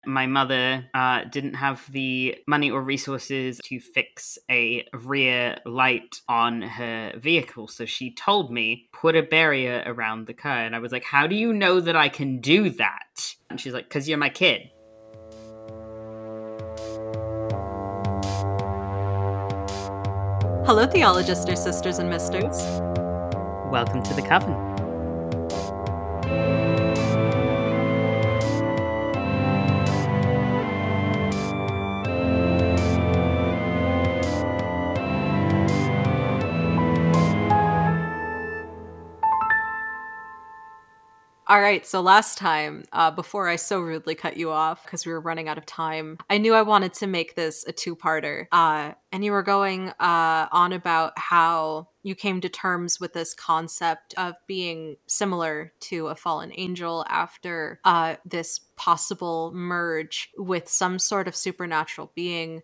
My mother didn't have the money or resources to fix a rear light on her vehicle, so she told me, put a barrier around the car. And I was like, how do you know that I can do that? And she's like, because you're my kid. Hello, theologists, sisters and misters. Welcome to the coven. All right, so last time, before I so rudely cut you off because we were running out of time, I knew I wanted to make this a two-parter. And you were going on about how you came to terms with this concept of being similar to a fallen angel after this possible merge with some sort of supernatural being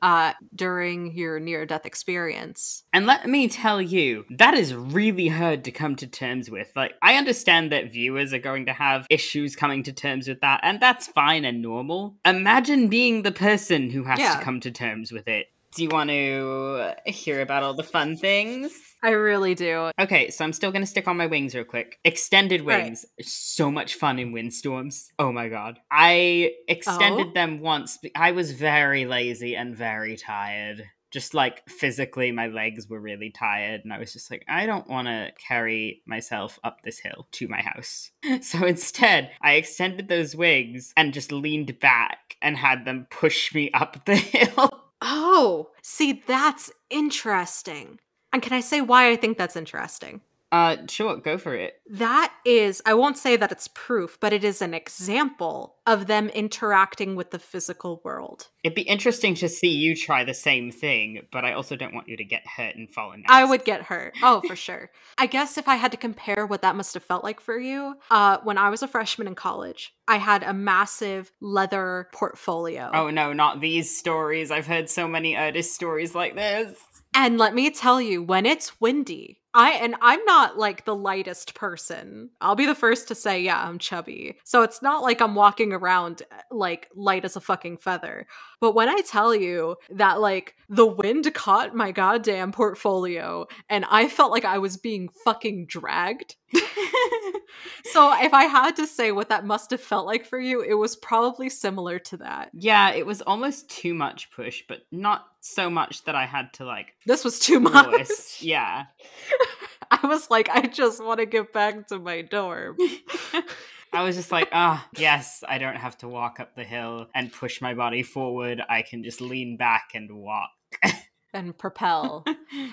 during your near-death experience. And let me tell you, that is really hard to come to terms with. Like, I understand that viewers are going to have issues coming to terms with that, and that's fine and normal. Imagine being the person who has to come to terms with it. Do you want to hear about all the fun things? I really do. Okay, so I'm still going to stick on my wings real quick. Extended wings. Right. So much fun in windstorms. Oh my god. I extended them once. I was very lazy and very tired. Just like physically, my legs were really tired. And I was just like, I don't want to carry myself up this hill to my house. So instead, I extended those wings and just leaned back and had them push me up the hill. Oh, see, that's interesting. And can I say why I think that's interesting? Sure, go for it. That is, I won't say that it's proof, but it is an example of them interacting with the physical world. It'd be interesting to see you try the same thing, but I also don't want you to get hurt and fall in. I would get hurt. Oh, for sure. I guess if I had to compare what that must have felt like for you, when I was a freshman in college, I had a massive leather portfolio. Oh no, not these stories. I've heard so many artist stories like this. And let me tell you, when it's windy, I'm not like the lightest person. I'll be the first to say, yeah, I'm chubby. So it's not like I'm walking around like light as a fucking feather. But when I tell you that like the wind caught my goddamn portfolio and I felt like I was being fucking dragged. So if I had to say what that must have felt like for you, it was probably similar to that. Yeah, it was almost too much push, but not so much that I had to like... This was too much. Yeah. I was like, I just want to get back to my dorm. I was just like, yes, I don't have to walk up the hill and push my body forward. I can just lean back and walk. And propel.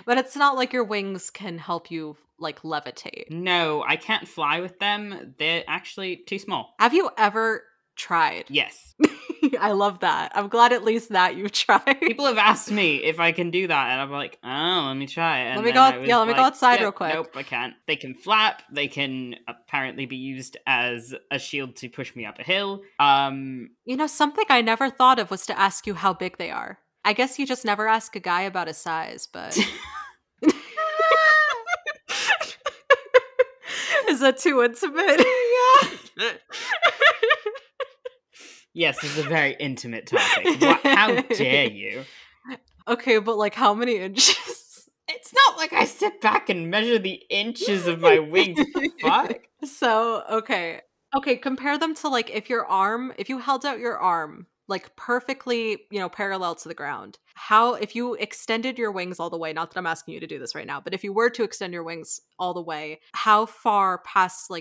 But it's not like your wings can help you like levitate. No, I can't fly with them. They're actually too small. Have you ever tried? Yes. I love that. I'm glad at least that you tried. People have asked me if I can do that, and I'm like, oh, let me try it. And let me go outside real quick. Nope, I can't. They can flap. They can apparently be used as a shield to push me up a hill. You know, something I never thought of was to ask you how big they are. I guess you just never ask a guy about his size, but... Is that too intimate? Yeah. Yes, this is a very intimate topic. How dare you? Okay, but like how many inches? It's not like I sit back and measure the inches of my wings. Fuck. So, okay, compare them to like if you held out your arm like perfectly, parallel to the ground. If you extended your wings all the way, not that I'm asking you to do this right now, but if you were to extend your wings all the way, how far past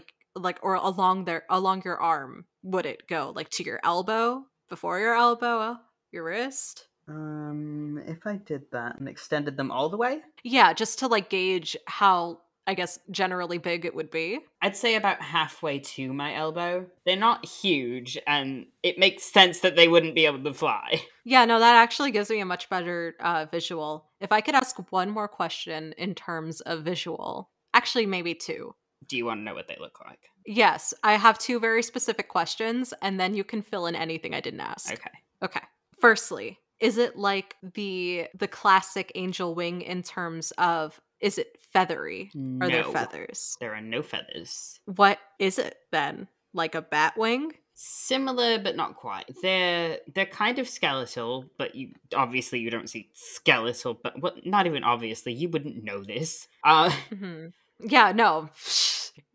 or along your arm would it go? Like to your elbow, before your elbow, your wrist? If I did that and extended them all the way? Yeah, just to like gauge how, I guess, generally big it would be. I'd say about halfway to my elbow. They're not huge, and it makes sense that they wouldn't be able to fly. Yeah, no, that actually gives me a much better visual. If I could ask one more question in terms of visual, actually maybe two. Do you want to know what they look like? Yes, I have two very specific questions, and then you can fill in anything I didn't ask. Okay. Firstly, is it like the classic angel wing in terms of, is it feathery? No. Are there feathers? There are no feathers. What is it then? Like a bat wing? Similar, but not quite. They're kind of skeletal, but you don't see skeletal. But what? Not even obviously, you wouldn't know this. Mm-hmm. Yeah, no.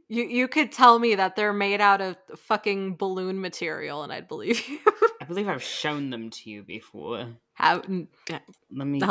You could tell me that they're made out of fucking balloon material, and I'd believe you. I believe I've shown them to you before. How? Let me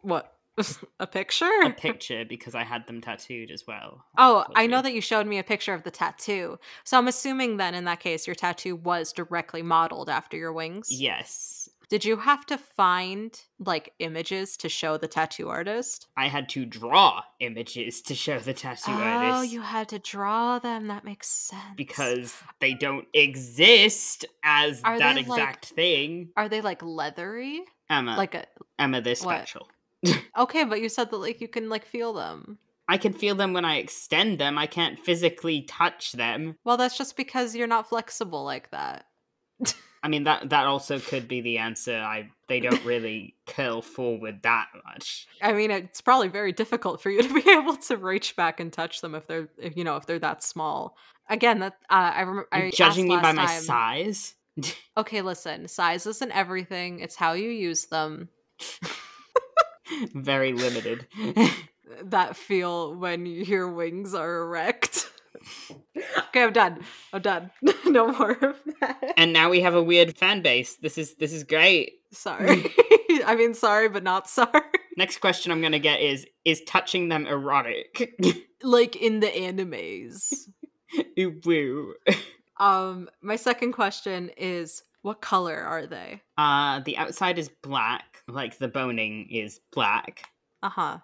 What? A a picture? picture because I had them tattooed as well. Oh, I know that you showed me a picture of the tattoo. So I'm assuming then in that case your tattoo was directly modeled after your wings. Yes, Did you have to find like images to show the tattoo artist? I had to draw images to show the tattoo Oh, artist you had to draw them. That makes sense. because they don't exist as Are that they exact thing. Are they like leathery? Emma, Like a Emma, they're what? special. Okay, but you said that like you can like feel them. I can feel them when I extend them. I can't physically touch them. Well, that's just because you're not flexible like that. I mean that also could be the answer. They don't really curl forward that much. I mean, it's probably very difficult for you to be able to reach back and touch them if they're that small. Again, that I remember. You're I judging asked me by last my time. size? Okay, listen, size isn't everything. It's how you use them. Very limited. That feel when your wings are erect. Okay, I'm done. No more of that. And now we have a weird fan base. This is great. Sorry. I mean, sorry, but not sorry. Next question I'm gonna get is touching them erotic? Like in the animes. Ooh, woo. My second question is, what color are they? The outside is black, like the boning is black. Uh-huh.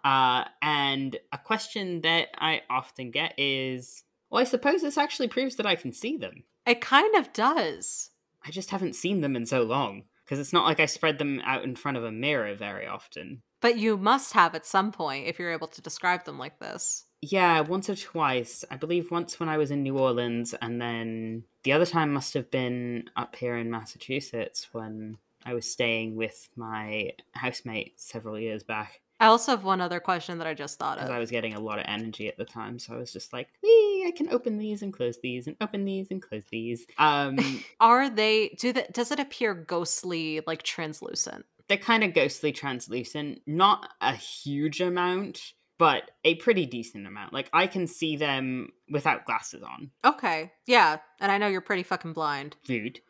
And a question that I often get is, well, I suppose this actually proves that I can see them. It kind of does. I just haven't seen them in so long, because it's not like I spread them out in front of a mirror very often. But you must have at some point if you're able to describe them like this. Yeah, once or twice. I believe once when I was in New Orleans, and then the other time must have been up here in Massachusetts when I was staying with my housemate several years back. I also have one other question that I just thought of. Because I was getting a lot of energy at the time, so I was just like, wee, I can open these and close these, and open these and close these. Are they, does it appear ghostly, like translucent? They're kind of ghostly translucent, not a huge amount, but a pretty decent amount. Like, I can see them without glasses on. Okay, yeah, and I know you're pretty fucking blind. Rude,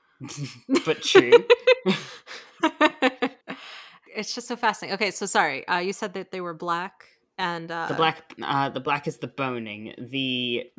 but true. It's just so fascinating. Okay, so sorry, you said that they were black, and the black is the boning. The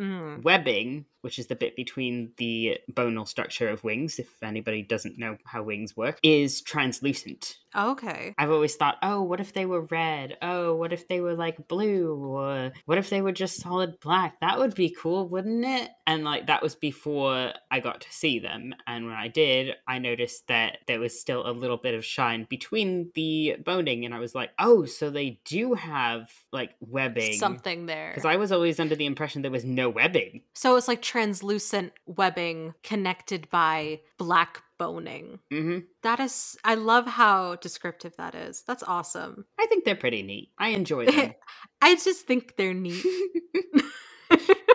webbing, which is the bit between the bonal structure of wings, if anybody doesn't know how wings work, is translucent. Okay. I've always thought, oh, what if they were red? Oh, what if they were like blue? Or what if they were just solid black? That would be cool, wouldn't it? And like that was before I got to see them. And when I did, I noticed that there was still a little bit of shine between the boning. And I was like, oh, so they do have like webbing. Something there. Because I was always under the impression there was no webbing. So it's like translucent webbing connected by black boning. Mm-hmm. That is, I love how descriptive that is. That's awesome. I think they're pretty neat. I enjoy them. I just think they're neat.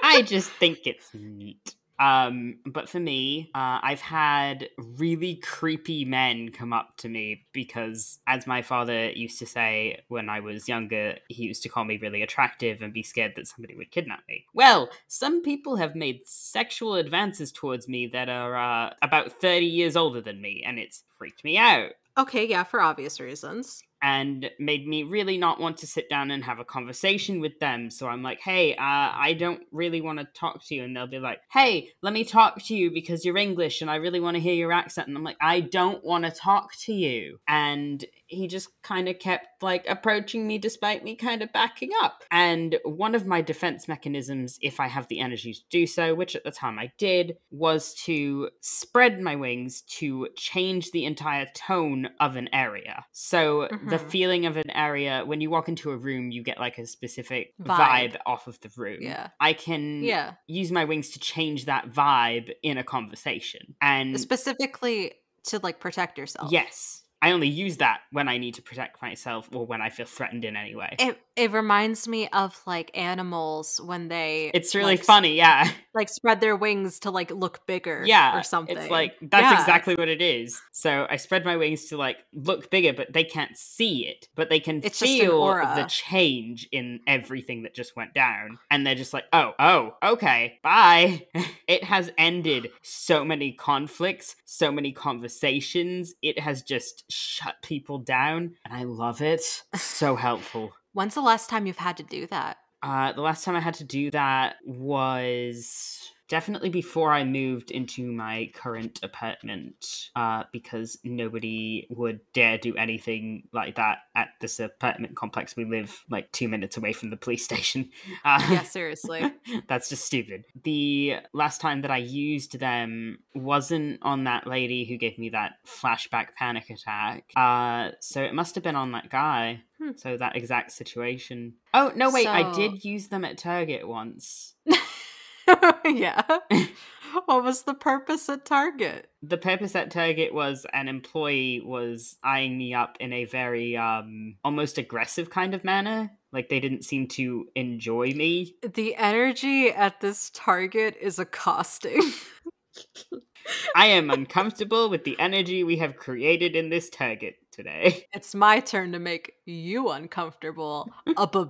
I just think it's neat. But for me, I've had really creepy men come up to me because, as my father used to say when I was younger, he used to call me really attractive and be scared that somebody would kidnap me. Well, some people have made sexual advances towards me that are about 30 years older than me, and it's freaked me out. Okay, yeah, for obvious reasons. And made me really not want to sit down and have a conversation with them. So I'm like, hey, I don't really want to talk to you. And they'll be like, hey, let me talk to you because you're English and I really want to hear your accent. And I'm like, I don't want to talk to you. And he just kind of kept like approaching me despite me kind of backing up. And one of my defense mechanisms, if I have the energy to do so, which at the time I did, was to spread my wings to change the entire tone of an area. So the feeling of an area, when you walk into a room, you get like a specific vibe off of the room. Yeah. I can use my wings to change that vibe in a conversation. And specifically to like protect yourself. Yes. I only use that when I need to protect myself or when I feel threatened in any way. It reminds me of, like, animals when they, It's really like, funny, yeah. like, spread their wings to, like, look bigger or Yeah, it's something. like, that's Yeah. exactly what it is. So I spread my wings to, like, look bigger, but they can't see it. But they can It's just an feel the aura. change in everything that just went down. And they're just like, oh, okay, bye. It has ended so many conflicts, so many conversations. It has just shut people down, and I love it. So helpful. When's the last time you've had to do that? The last time I had to do that was definitely before I moved into my current apartment, because nobody would dare do anything like that at this apartment complex. We live like 2 minutes away from the police station. Yeah, seriously. That's just stupid. The last time that I used them wasn't on that lady who gave me that flashback panic attack. So it must have been on that guy. So that exact situation. Oh, no, wait, I did use them at Target once. Yeah. What was the purpose at Target? The purpose at Target was an employee was eyeing me up in a very, almost aggressive kind of manner. Like, they didn't seem to enjoy me. The energy at this Target is accosting. I am uncomfortable with the energy we have created in this Target today. It's my turn to make you uncomfortable.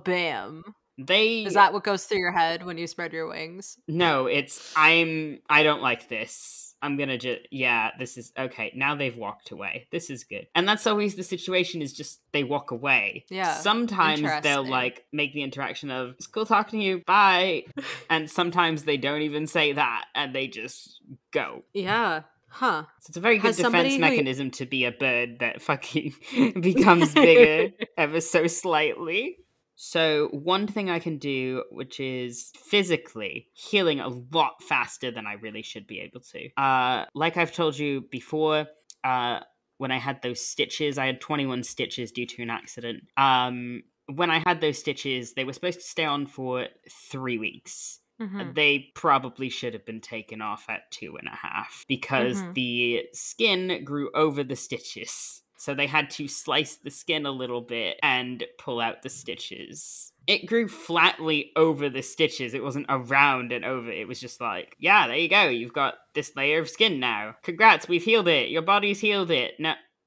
Bam. Is that what goes through your head when you spread your wings? No, it's I don't like this. I'm gonna this is okay. Now they've walked away. This is good. And that's always the situation, is just they walk away. Yeah. Sometimes they'll like make the interaction of, it's cool talking to you, bye. And sometimes they don't even say that and they just go. Yeah. Huh. So it's a very good defense mechanism to be a bird that fucking becomes bigger ever so slightly. So one thing I can do, which is physically healing a lot faster than I really should be able to. Like I've told you before, when I had those stitches, I had 21 stitches due to an accident. When I had those stitches, they were supposed to stay on for 3 weeks. Mm-hmm. They probably should have been taken off at 2.5 because the skin grew over the stitches. So they had to slice the skin a little bit and pull out the stitches. It grew flatly over the stitches. It wasn't around and over. It was just like, yeah, there you go. You've got this layer of skin now. Congrats, we've healed it. Your body's healed it.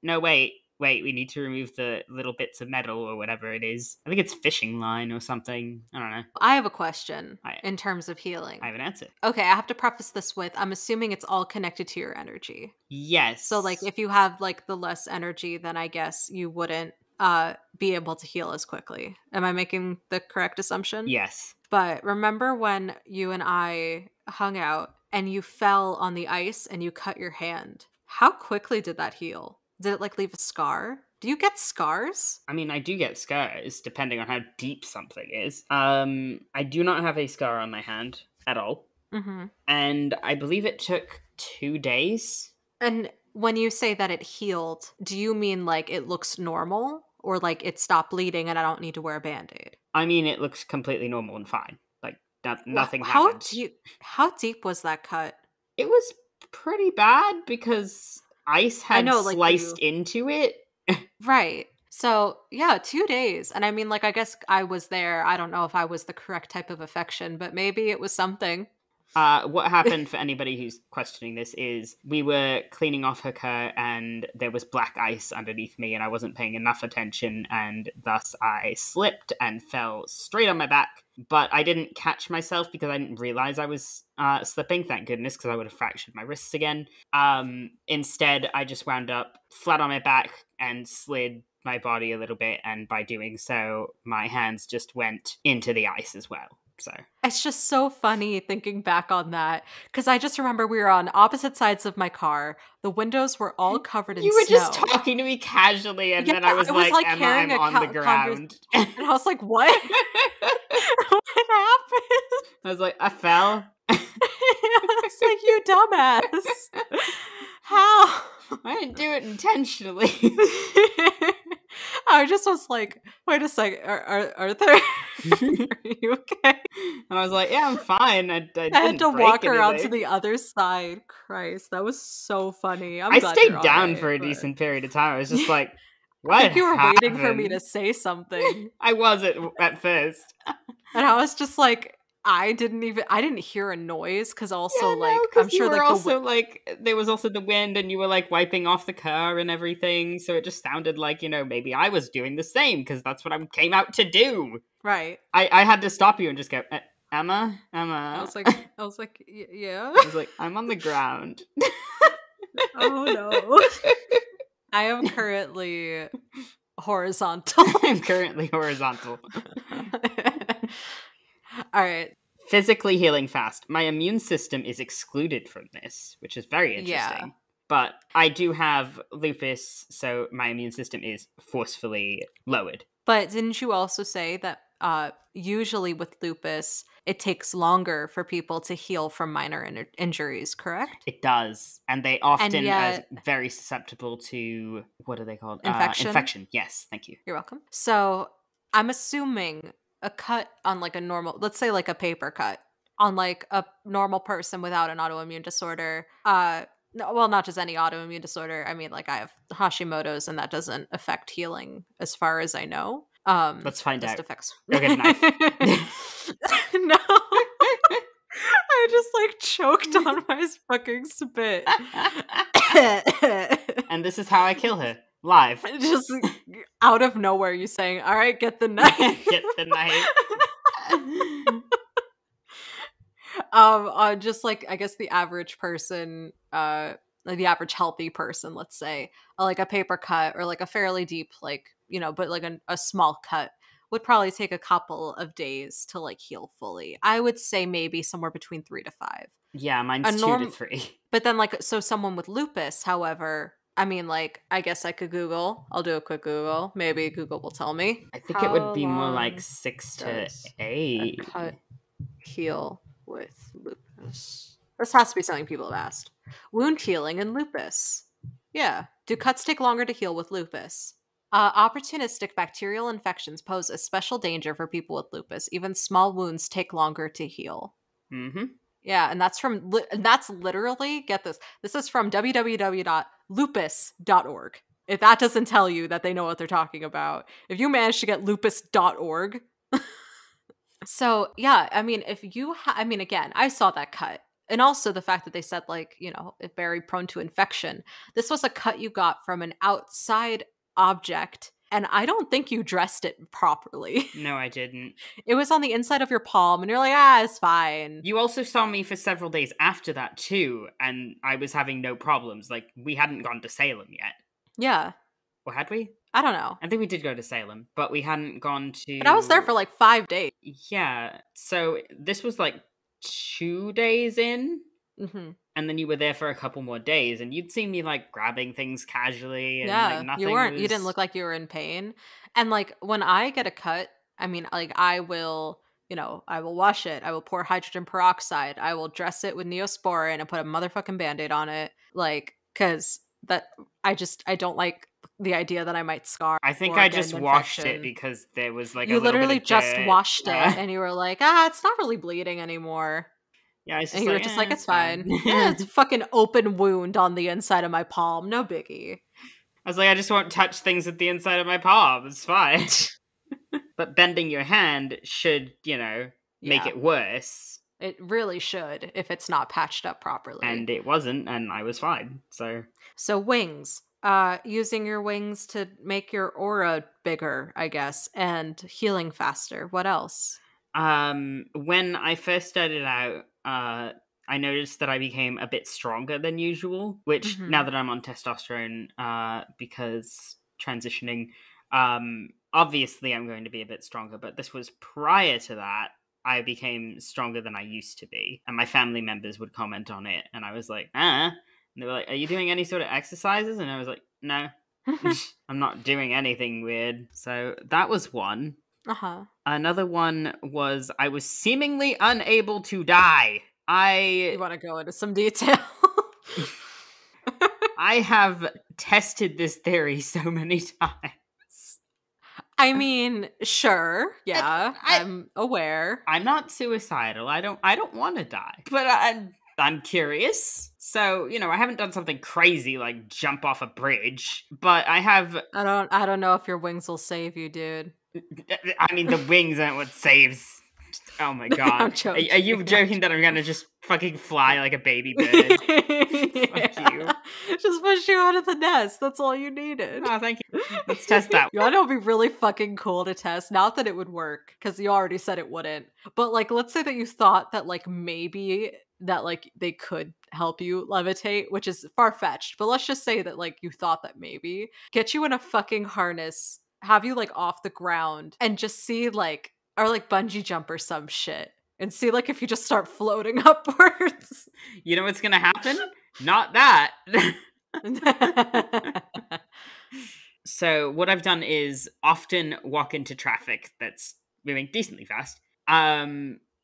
No, wait, we need to remove the little bits of metal or whatever it is. I think it's fishing line or something. I don't know. I have a question in terms of healing. I have an answer. Okay, I have to preface this with, I'm assuming it's all connected to your energy. Yes. So, like, if you have, like, the less energy, then I guess you wouldn't be able to heal as quickly. Am I making the correct assumption? Yes. But remember when you and I hung out and you fell on the ice and you cut your hand? How quickly did that heal? Did it, like, leave a scar? Do you get scars? I mean, I do get scars, depending on how deep something is. I do not have a scar on my hand at all. Mm-hmm. And I believe it took 2 days. And when you say that it healed, do you mean, like, it looks normal? Or, like, it stopped bleeding and I don't need to wear a Band-Aid? I mean, it looks completely normal and fine. Like, nothing happened. How deep was that cut? It was pretty bad because ice had sliced into it. Right. So, yeah, 2 days. And I mean, like, I guess I was there. I don't know if I was the correct type of affection, but maybe it was something. What happened, for anybody who's questioning this, is we were cleaning off her car and there was black ice underneath me and I wasn't paying enough attention, and thus I slipped and fell straight on my back. But I didn't catch myself because I didn't realize I was slipping, thank goodness, because I would have fractured my wrists again. Instead, I just wound up flat on my back and slid my body a little bit, and by doing so, my hands just went into the ice as well. So it's just so funny thinking back on that, because I just remember we were on opposite sides of my car. The windows were all covered in snow. You were just talking to me casually, and then I was like Emma, I'm on the ground. And I was like, what? What happened? I was like, I fell. I was like, you dumbass. How? I didn't do it intentionally. I just was like, wait a second, Arthur, are you okay? And I was like, yeah, I'm fine. I had to walk around to the other side. Christ, that was so funny. I stayed down for a decent period of time. I was just like, What think you were waiting for me happened? to say something. I was at first. And I was just like, I didn't hear a noise because also Yeah, no, like I'm because you sure were like also like, there was also the wind and you were like wiping off the car and everything. So it just sounded like, maybe I was doing the same because that's what I came out to do. right. I had to stop you and just go, Emma, I Emma. was like yeah. I was like, I'm on the ground. Oh no. I am currently horizontal. I'm currently horizontal. All right. Physically healing fast. My immune system is excluded from this, which is very interesting. Yeah. But I do have lupus, so my immune system is forcefully lowered. But didn't you also say that usually with lupus, it takes longer for people to heal from minor injuries, correct? It does. And they often are very susceptible to, what are they called? Infection. Yes, thank you. You're welcome. So I'm assuming a cut on like a normal, let's say like a paper cut on like a normal person without an autoimmune disorder. No, well, not just any autoimmune disorder. I mean, like I have Hashimoto's, and that doesn't affect healing, as far as I know. Let's find out. Affects. Go get a knife. No, I just like choked on my fucking spit. And this is how I kill her. Live. Just out of nowhere, you saying, "All right, get the knife." Get the knife. Just like I guess the average person, like the average healthy person, let's say, like a paper cut or like a fairly deep, like but like a small cut would probably take a couple of days to like heal fully. I would say maybe somewhere between 3 to 5. Yeah, mine's 2 to 3. But then like so someone with lupus, however, I mean like I guess I could Google. I'll do a quick Google. Maybe Google will tell me. I think it would be more like 6 to 8. A cut heal with lupus. This has to be something people have asked. Wound healing and lupus. Yeah. Do cuts take longer to heal with lupus? Opportunistic bacterial infections pose a special danger for people with lupus. Even small wounds take longer to heal. Mm-hmm. Yeah, and that's literally, get this. This is from www.lupus.org. If that doesn't tell you that they know what they're talking about. If you manage to get lupus.org. So, yeah, I mean, if you again, I saw that cut. And also the fact that they said like, very prone to infection. This was a cut you got from an outside object, and I don't think you dressed it properly. No, I didn't. It was on the inside of your palm, and you're like, it's fine. You also saw me for several days after that too, and I was having no problems. Like, we hadn't gone to Salem yet. Yeah. Or had we? I don't know. I think we did go to Salem, but we hadn't gone to... But I was there for like 5 days. Yeah, so this was like 2 days in, mm-hmm. And then you were there for a couple more days, and you'd see me like grabbing things casually, and like nothing. You didn't look like you were in pain. And like when I get a cut, I mean, like I will wash it. I will pour hydrogen peroxide. I will dress it with Neosporin and put a motherfucking Band-Aid on it. Like, cause I don't like the idea that I might scar. I think I just washed it because there was like you literally just washed it, and you were like, it's not really bleeding anymore. Yeah, and you were just like, it's fine. Yeah, it's a fucking open wound on the inside of my palm. No biggie. I was like, I just won't touch things at the inside of my palm. It's fine. But bending your hand should, make it worse. It really should if it's not patched up properly. And it wasn't, and I was fine. So wings. Using your wings to make your aura bigger, I guess, and healing faster. What else? When I first started out, I noticed that I became a bit stronger than usual, which now that I'm on testosterone, because transitioning, obviously I'm going to be a bit stronger, but this was prior to that. I became stronger than I used to be, and my family members would comment on it, and I was like, and they were like, are you doing any sort of exercises? And I was like, no, I'm not doing anything weird. So that was one. Another one was I was seemingly unable to die. You want to go into some detail? I have tested this theory so many times. I mean, sure, yeah, I'm aware. I'm not suicidal. I don't want to die, but I'm curious. So, I haven't done something crazy like jump off a bridge, but I have. I don't know if your wings will save you, dude. I mean, the wings aren't what saves. Oh my god. I'm joking. Are you joking that I'm gonna just fucking fly like a baby bird? Fuck you. Just push you out of the nest. That's all you needed. Oh, thank you. Let's test that. You know, it would be really fucking cool to test. Not that it would work, because you already said it wouldn't. But like, let's say that you thought that like maybe that like they could help you levitate, which is far-fetched. But let's just say that like you thought that maybe get you in a fucking harness, have you like off the ground, and just see like, or like bungee jump or some shit, and see like if you just start floating upwards. You know what's gonna happen? Not that. So what I've done is often walk into traffic that's moving decently fast.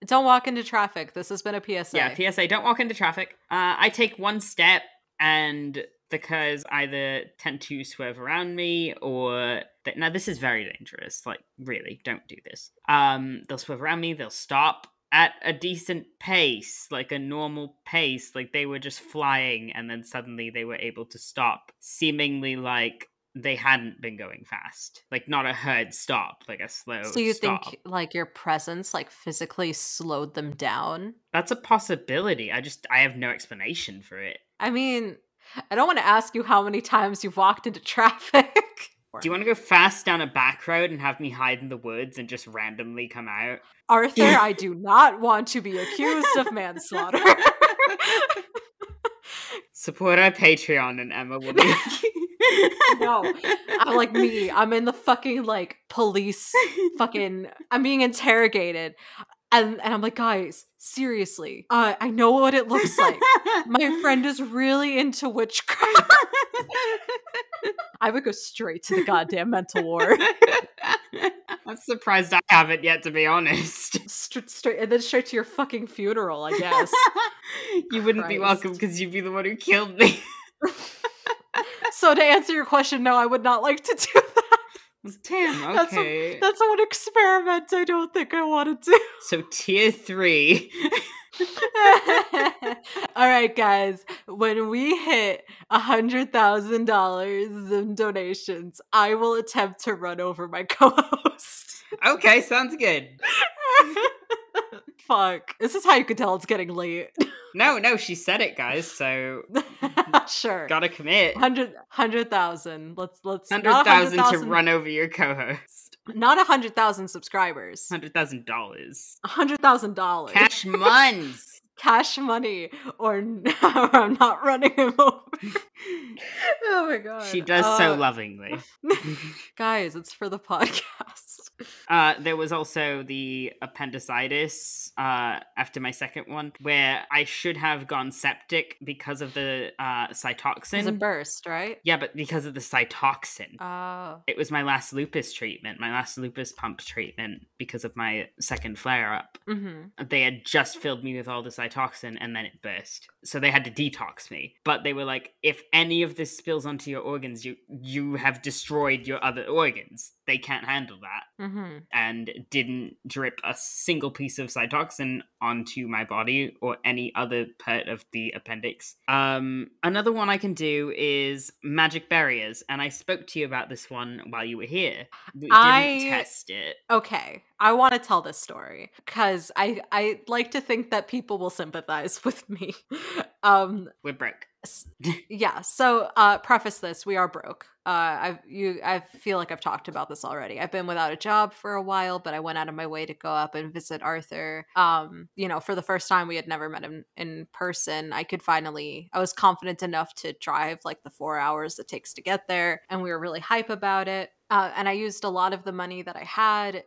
Don't walk into traffic. This has been a PSA. Yeah, PSA, don't walk into traffic. I take one step, and the cars either tend to swerve around me or... Now, this is very dangerous. Like, really, don't do this. They'll swerve around me, they'll stop at a decent pace, like a normal pace. Like, they were just flying, and then suddenly they were able to stop, seemingly like they hadn't been going fast. Like, not a hard stop, like a slow stop. So you think, like, your presence, like, physically slowed them down? That's a possibility. I have no explanation for it. I mean, I don't want to ask you how many times you've walked into traffic. Do you want to go fast down a back road and have me hide in the woods and just randomly come out? Arthur, I do not want to be accused of manslaughter. Support our Patreon and Emma will be... No, I'm like me. I'm in the fucking, like, police fucking... I'm being interrogated. And I'm like, guys, seriously, I know what it looks like. My friend is really into witchcraft. I would go straight to the goddamn mental ward. I'm surprised I haven't yet, to be honest. Straight, and then straight to your fucking funeral, I guess. You wouldn't be welcome because you'd be the one who killed me. So to answer your question, no, I would not like to do that. Damn, okay. That's one experiment I don't think I want to do. So tier 3. All right, guys. When we hit $100,000 in donations, I will attempt to run over my co-host. Okay, sounds good. Fuck. This is how you can tell it's getting late. No, she said it, guys, so... Sure. Gotta commit. 100,000. Let's 100,000 to run over your co-host. Not 100,000 subscribers. $100,000. $100,000. Cash muns. Cash money, or I'm not running him over. Oh my god. She does so lovingly. Guys, it's for the podcast. There was also the appendicitis after my second one, where I should have gone septic because of the cytoxin. It was a burst, right? Yeah, but because of the cytoxin. Oh. It was my last lupus pump treatment because of my second flare-up. Mm-hmm. They had just filled me with all the cytoxin and then it burst. So they had to detox me. But they were like, if any of this spills onto your organs, you have destroyed your other organs. They can't handle that. Mm-hmm. And didn't drip a single piece of cytoxin onto my body or any other part of the appendix. Another one I can do is magic barriers, and I spoke to you about this one while you were here. We didn't test it. Okay, I want to tell this story because I like to think that people will sympathize with me. We're broke. Yeah, so preface this, we are broke. I feel like I've talked about this already. I've been without a job for a while, but I went out of my way to go up and visit Arthur. For the first time, we had never met him in person. I was confident enough to drive like the 4 hours it takes to get there, and we were really hype about it. And I used a lot of the money that I had,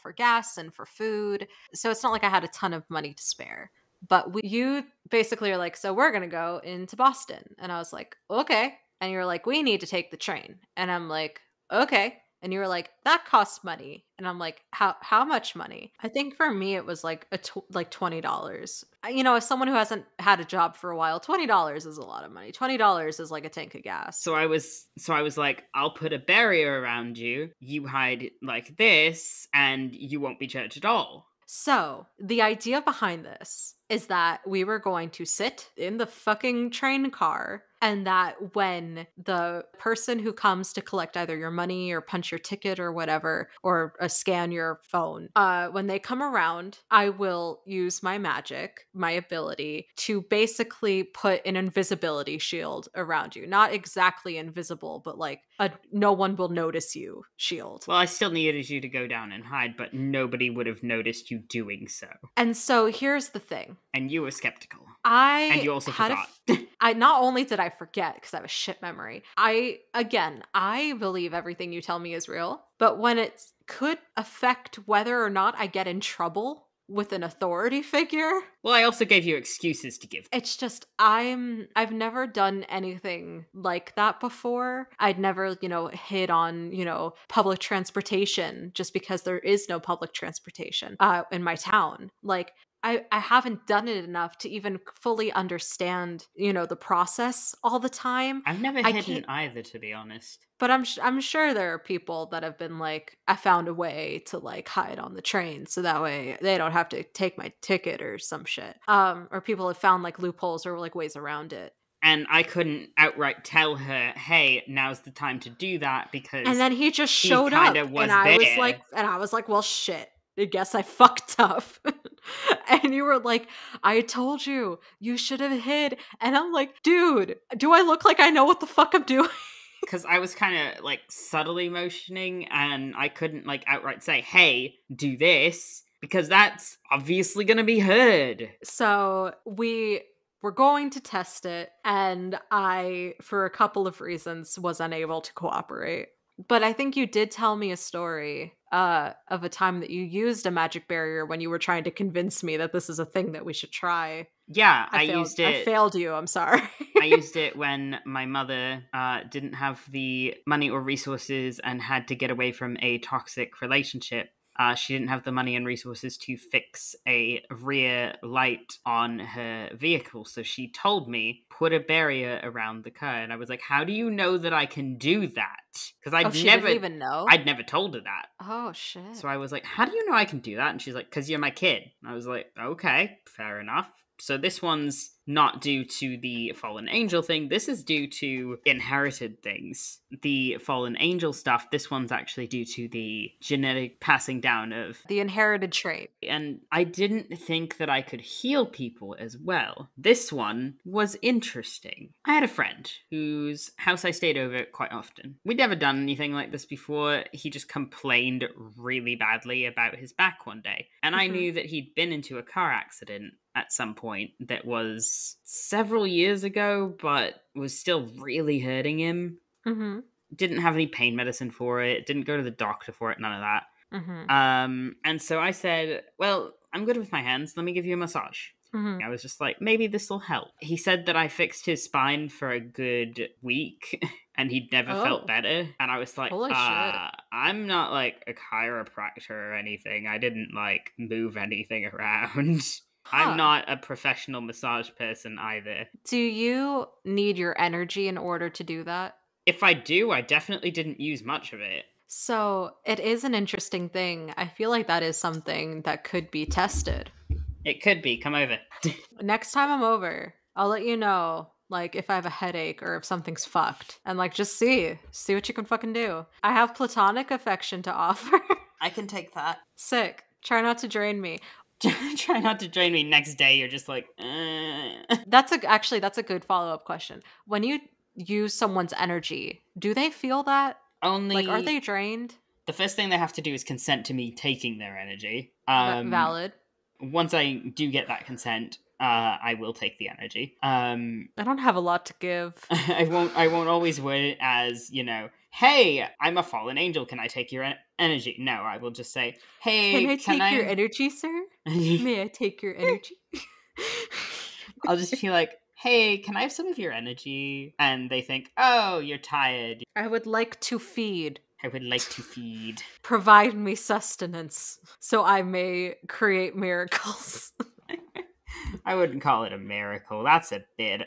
for gas and for food. So it's not like I had a ton of money to spare. But you basically are like, so we're going to go into Boston. And I was like, okay. And you're like, we need to take the train. And I'm like, okay. And you were like, that costs money. And I'm like, how much money? I think for me, it was like $20. As someone who hasn't had a job for a while, $20 is a lot of money. $20 is like a tank of gas. So I was like, I'll put a barrier around you. You hide like this and you won't be judged at all. So the idea behind this is that we were going to sit in the fucking train car, and that when the person who comes to collect either your money or punch your ticket or whatever, or scan your phone, when they come around, I will use my magic, my ability, to basically put an invisibility shield around you. Not exactly invisible, but like a no one will notice you shield. Well, I still needed you to go down and hide, but nobody would have noticed you doing so. And so here's the thing. And you were skeptical. And you also forgot. I not only did I forget because I have a shit memory. I believe everything you tell me is real, but when it could affect whether or not I get in trouble with an authority figure. Well, I also gave you excuses to give. It's just I've never done anything like that before. I'd never, hid on, public transportation just because there is no public transportation in my town. Like I haven't done it enough to even fully understand, the process all the time. I've never hidden either, to be honest. But I'm sure there are people that have been like, I found a way to like hide on the train so that way they don't have to take my ticket or some shit. Or people have found like loopholes or like ways around it. And I couldn't outright tell her, hey, now's the time to do that because and then he just showed up and I was like, well, shit. I guess I fucked up. And you were like, I told you, you should have hid. And I'm like, dude, do I look like I know what the fuck I'm doing? Because I was kind of like subtly motioning and I couldn't like outright say, hey, do this, because that's obviously going to be heard. So we were going to test it, and I, for a couple of reasons, was unable to cooperate. But I think you did tell me a story of a time that you used a magic barrier when you were trying to convince me that this is a thing that we should try. Yeah, I used it. I failed you, I'm sorry. I used it when my mother didn't have the money or resources and had to get away from a toxic relationship. She didn't have the money and resources to fix a rear light on her vehicle. So she told me, put a barrier around the car. And I was like, how do you know that I can do that? Because she didn't even know? I'd never told her that. Oh, shit. So I was like, how do you know I can do that? And she's like, because you're my kid. And I was like, okay, fair enough. So this one's not due to the fallen angel thing. This is due to inherited things. The fallen angel stuff, this one's actually due to the genetic passing down of the inherited trait. And I didn't think that I could heal people as well. This one was interesting. I had a friend whose house I stayed over quite often. We'd never done anything like this before. He just complained really badly about his back one day. And I knew that he'd been into a car accident at some point that was several years ago, but was still really hurting him. Didn't have any pain medicine for it. Didn't go to the doctor for it. None of that. And so I said, well, I'm good with my hands. Let me give you a massage. I was just like, maybe this will help. He said that I fixed his spine for a good week and he'd never felt better. And I was like, I'm not like a chiropractor or anything. I didn't like move anything around. I'm not a professional massage person either. Do you need your energy in order to do that? If I do, I definitely didn't use much of it. So it is an interesting thing. I feel like that is something that could be tested. It could be. Come over. Next time I'm over, I'll let you know, like, if I have a headache or if something's fucked. And, like, just see what you can fucking do. I have platonic affection to offer. I can take that. Sick. Try not to drain me. Try not to drain me. Next day, you're just like, That's a good follow-up question. When you use someone's energy, do they feel that? Only, like, are they drained? The first thing they have to do is consent to me taking their energy. Valid. Once I do get that consent, I will take the energy. I don't have a lot to give. I won't always word it as, hey, I'm a fallen angel. Can I take your energy? No, I will just say, hey, can I take your energy, sir? May I take your energy? I'll just be like, hey, can I have some of your energy? And they think, oh, you're tired. I would like to feed. Provide me sustenance so I may create miracles. I wouldn't call it a miracle. That's a bit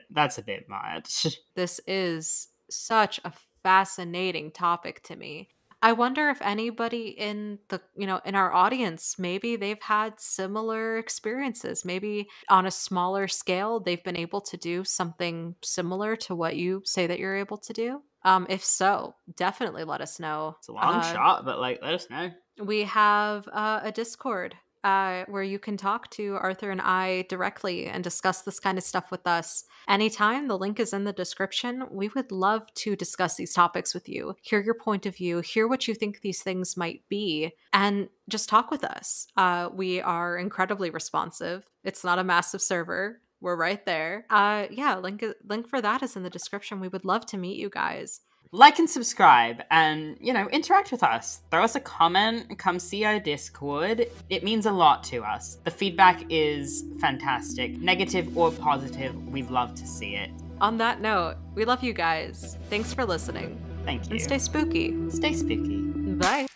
much. This is such a fascinating topic to me. I wonder if anybody in the, in our audience, maybe they've had similar experiences. Maybe on a smaller scale, they've been able to do something similar to what you say that you're able to do. If so, definitely let us know. It's a long shot, but like, let us know. We have a Discord where you can talk to Arthur and I directly and discuss this kind of stuff with us anytime. The link is in the description. We would love to discuss these topics with you, hear your point of view, hear what you think these things might be, and just talk with us. We are incredibly responsive. It's not a massive server. We're right there. Yeah, link for that is in the description. We would love to meet you guys. Like and subscribe and, interact with us. Throw us a comment, come see our Discord. It means a lot to us. The feedback is fantastic. Negative or positive, we'd love to see it. On that note, we love you guys. Thanks for listening. Thank you. And stay spooky. Stay spooky. Bye.